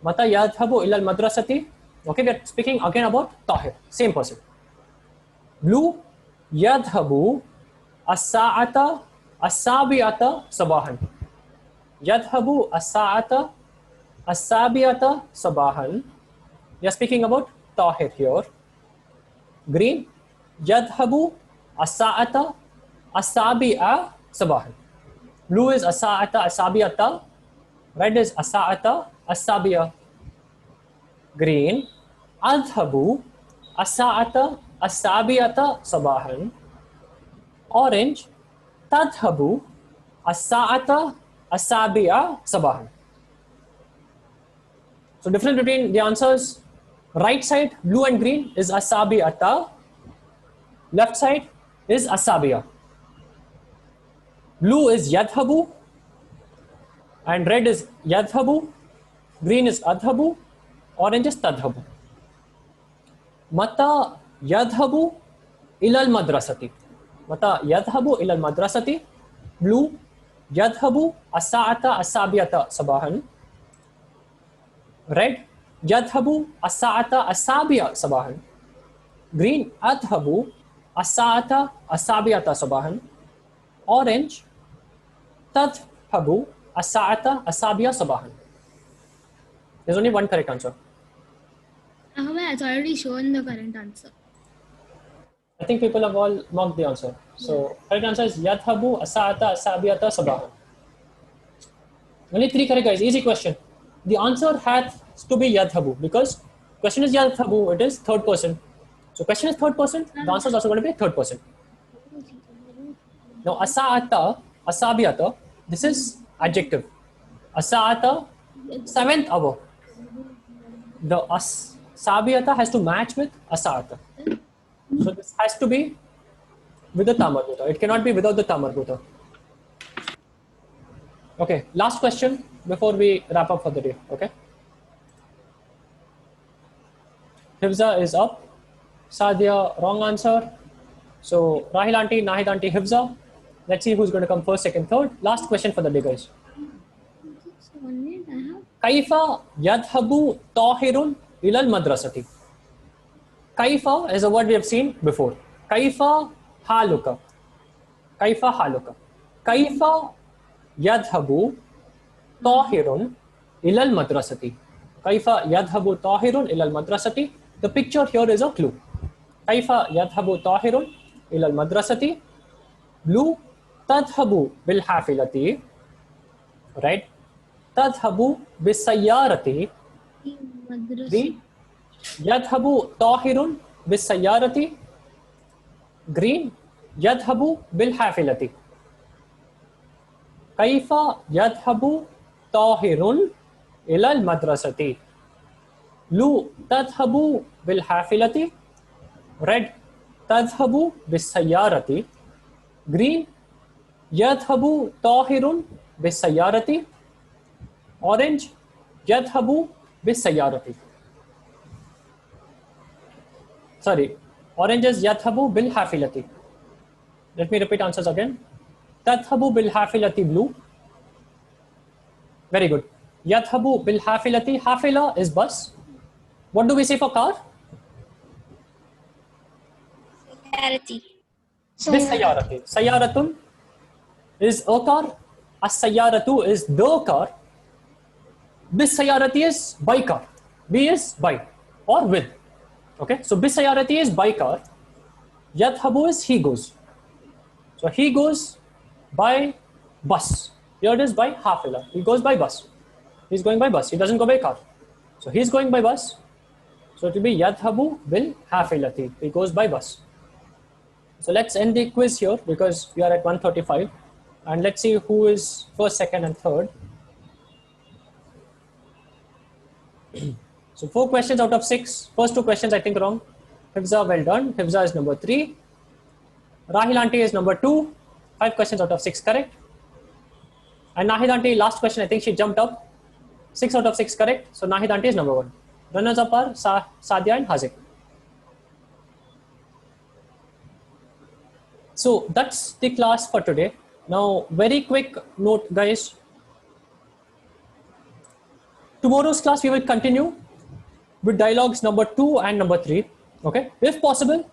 Mata yadhabu ilal madrasati. Okay, we are speaking again about Tahir. Same person. Blue. Yadhabu as-sa'ata as-sabi'ata sabahan. Yadhabu as-sa'ata as-sabi'ata sabahan. We are speaking about Tahir here. Green. Yadhabu as-sa'ata as-sabi'a sabahan. Blue is as-sa'ata as-sabi'ata. Red is as-sa'ata as-sabi'a. Green. Adhabu as-sa'ata as-sabi'ata sabahan. Orange. Tadhabu as-sa'ata as-sabi'a sabahan. So difference between the answers, right side blue and green is as-sabi'ata, left side is as-sabi'a. Blue is yadhabu and red is yadhabu, green is adhabu, orange is tadhabu. Mata yadhabu ilal madrasati. Mata yadhabu ilal madrasati. Blue, yadhabu as-sa'ata as-sabi'ata sabahan. Red, yadhabu as-sa'ata as-sabi'a sabahan. Green, adhabu as-sa'ata as-sabi'ata sabahan. Orange, tadhabu as-sa'ata as-sabi'a sabahan. There's only one correct answer. It's already shown the current answer. I think people have all marked the answer. So correct answer is yadhabu as-sa'ata as-sabi'ata sabahan. Only 3 correct, guys. Easy question. The answer has to be yadhabu because question is yadhabu. It is third person. So question is third person. The answer is also going to be third person. Now as-sa'ata as-sabi'ata. This is adjective. As-sa'ata, 7th hour. The as-sabi'ata has to match with as-sa'ata. So this has to be with the tamarbhuta. It cannot be without the tamarbhuta. Okay, last question before we wrap up for the day. Okay. Hifza is up. Sadia, wrong answer. So Rahil auntie, Nahid auntie, Hifza. Let's see who's going to come first, second, third. Last question for the day, guys. Kaifa yadhabu tahirun ilal madrasati. Kaifa is a word we have seen before. Kaifa haluka. Kaifa haluka. Kaifa yadhabu tahirun ilal madrasati. Kaifa yadhabu tahirun ilal madrasati. The picture here is a clue. Kaifa yadhabu tahirun ilal madrasati. Blue, tadhabu bil hafilati. Red, tadhabu bis sayyarati. Green, yadhabu tahirun bis sayyarati. Green, यذهب بالحافلة. كيف يذهب طاهر إلى المدرسة. blue تذهب بالحافلة. red تذهب بالسيارة. green يذهب طاهر بالسيارة. orange يذهب بالسيارة. Sorry, orange is يذهب بالحافلة. Let me repeat answers again. تذهب بالحافلة blue. Very good. يذهب بالحافلة. حافلة is bus. What do we say for car? Clarity. بالسيارة. سيارة is a car. السيارة is the car. بالسيارة is by car. B is by or with. Okay, so بالسيارة is by car. يذهب is he goes. So he goes by bus. Here it is by حافلة. He goes by bus. He's going by bus. He doesn't go by car. So he's going by bus. So it will be يذهب بالحافلة. He goes by bus. So let's end the quiz here because we are at 1:35, and let's see who is first, second, and third. So 4 questions out of 6. First 2 questions I think wrong. Hifza, well done. Hifza is number 3. Rahil Aunty is number 2. 5 questions out of 6 correct. And Nahid Aunty, last question, I think she jumped up. 6 out of 6 correct. So Nahid Aunty is number 1. Runners up are Sadia and Hazik. So that's the class for today. Now, very quick note, guys. Tomorrow's class, we will continue with dialogues number 2 and number 3. Okay, if possible,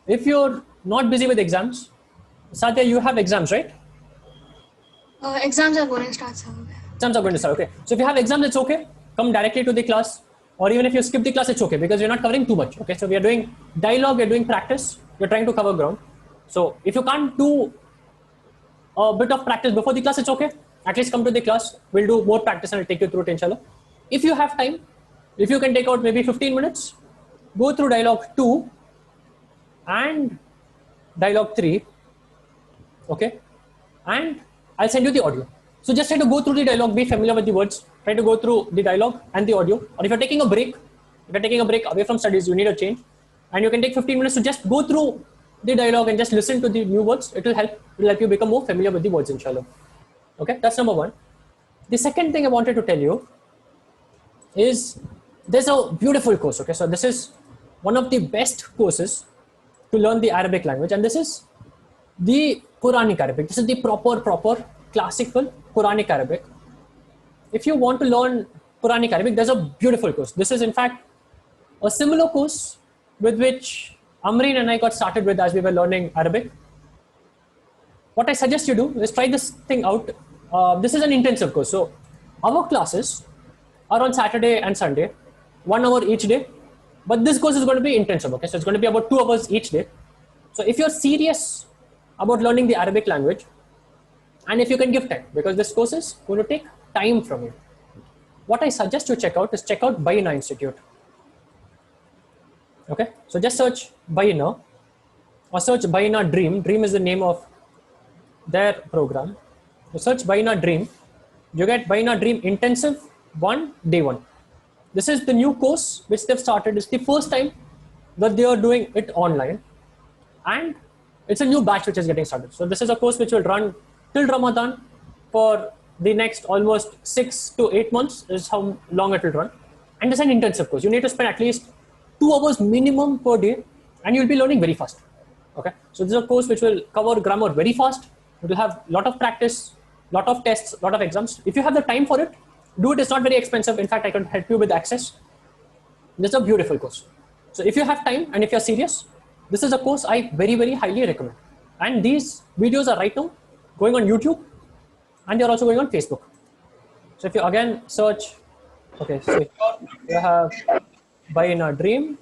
if you're not busy with exams, Sadia, you have exams, right? Exams are going to start, sir. Exams are going to start. Okay, so if you have exams, it's okay. Come directly to the class, or even if you skip the class, it's okay because we're not covering too much. Okay, so we are doing dialogue, we're doing practice, we're trying to cover ground. So if you can't do a bit of practice before the class, it's okay. At least come to the class. We'll do more practice and I'll take you through it, inshallah. If you have time, if you can take out maybe 15 minutes, go through dialogue 2 and dialogue 3. Okay. And I'll send you the audio. So just try to go through the dialogue, be familiar with the words, try to go through the dialogue and the audio. Or if you're taking a break away from studies, you need a change. And you can take 15 minutes to just go through the dialogue and just listen to the new words. It will help you become more familiar with the words, inshallah. Okay, that's number 1. The second thing I wanted to tell you is there's a beautiful course. Okay, so this is one of the best courses to learn the Arabic language, and this is the Quranic Arabic. This is the proper classical Quranic Arabic. If you want to learn Quranic Arabic, there's a beautiful course. This is in fact a similar course with which Amreen and I got started with as we were learning Arabic. What I suggest you do is try this thing out. This is an intensive course. So our classes are on Saturday and Sunday, 1 hour each day. But this course is going to be intensive. Okay, so it's going to be about 2 hours each day. So if you're serious about learning the Arabic language, and if you can give time, because this course is going to take time from you, what I suggest you check out Bayyinah Institute. Okay, so just search Bayyinah or search Bayyinah Dream. Dream is the name of their program. You search Bayyinah Dream, you get Bayyinah Dream Intensive 1 Day 1. This is the new course which they've started. It's the first time that they are doing it online, and it's a new batch which is getting started. So this is a course which will run till Ramadan for the next almost 6 to 8 months is how long it will run. And it's an intensive course. You need to spend at least 2 hours minimum per day, and you'll be learning very fast. Okay, so this is a course which will cover grammar very fast. It will have a lot of practice, lot of tests, lot of exams. If you have the time for it, do it. It's not very expensive. In fact, I can help you with access. This is a beautiful course. So if you have time and if you're serious, this is a course I very highly recommend. And these videos are right now going on YouTube, and they're also going on Facebook. So if you again search, okay, so here you have Bayyinah Dream.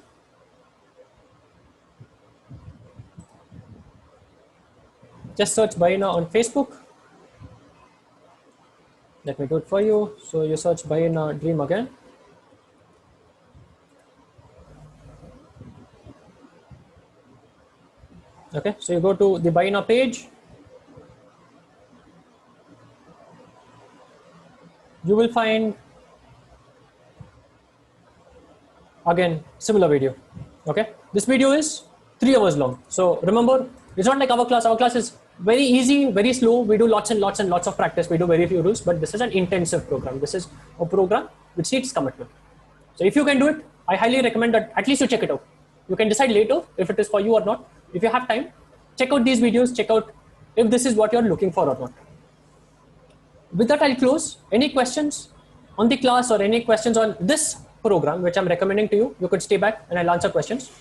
Just search Bayyinah on Facebook. Let me do it for you. So you search Bayyinah Dream again. Okay, so you go to the buy now page. You will find again similar video. Okay, this video is 3 hours long. So remember, it's not like our class. Our class is very easy, very slow. We do lots and lots and lots of practice. We do very few rules, but this is an intensive program. This is a program which needs commitment. So if you can do it, I highly recommend that at least you check it out. You can decide later if it is for you or not. If you have time, check out these videos, check out if this is what you're looking for or not. With that, I'll close. Any questions on the class or any questions on this program, which I'm recommending to you, you could stay back and I'll answer questions.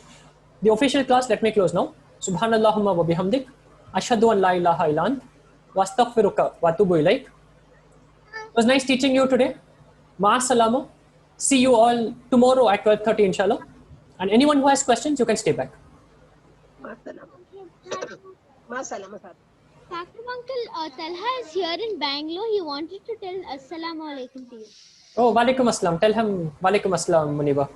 The official class, let me close now. Subhanallahumma wa bihamdik. Ashhadu an la ilaha illa ant. Wa astaghfiruka wa atubu ilaik. It was nice teaching you today. Ma salama. See you all tomorrow at 12:30 inshallah. And anyone who has questions, you can stay back. Masalama. Takram uncle, Talha is here in Bangalore. He wanted to tell Assalamu alaikum to you. Oh, walaikum assalam. Tell him walaikum assalam, Muniba.